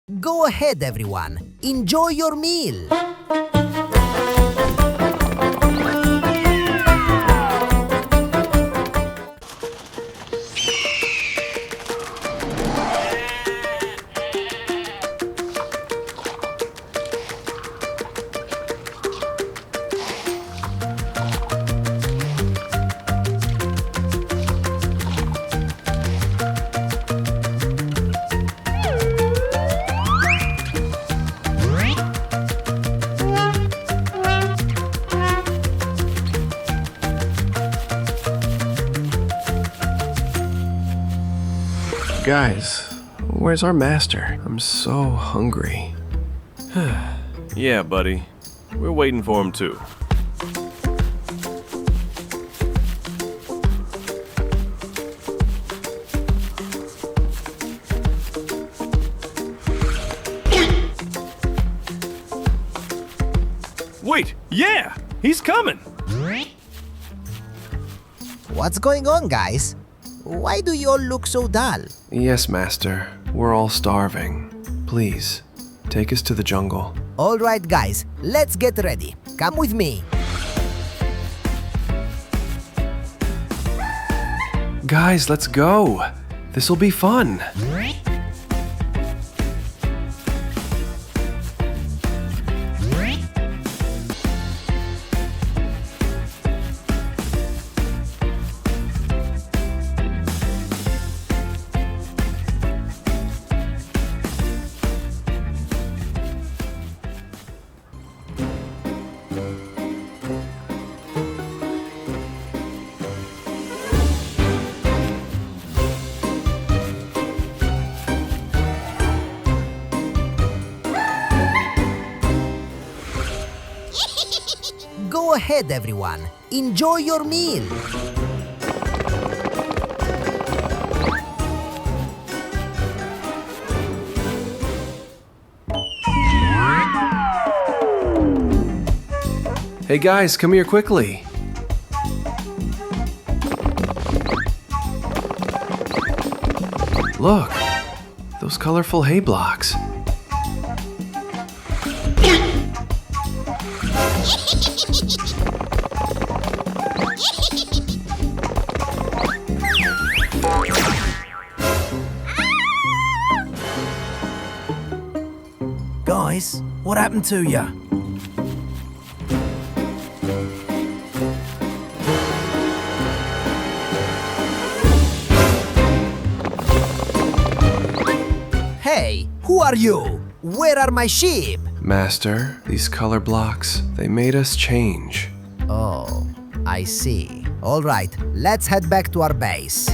Go ahead, everyone. Enjoy your meal. Guys, where's our master? I'm so hungry. Yeah, buddy. We're waiting for him too. Wait, yeah! He's coming! What's going on, guys? Why do you all look so dull? Yes, master. We're all starving. Please, take us to the jungle. All right, guys, let's get ready. Come with me. Guys, let's go. This'll be fun. Go ahead, everyone. Enjoy your meal. Hey guys, come here quickly. Look, those colorful hay blocks. Guys, what happened to you? Hey, who are you? Where are my sheep? Master, these color blocks, they made us change. Oh, I see. All right, let's head back to our base.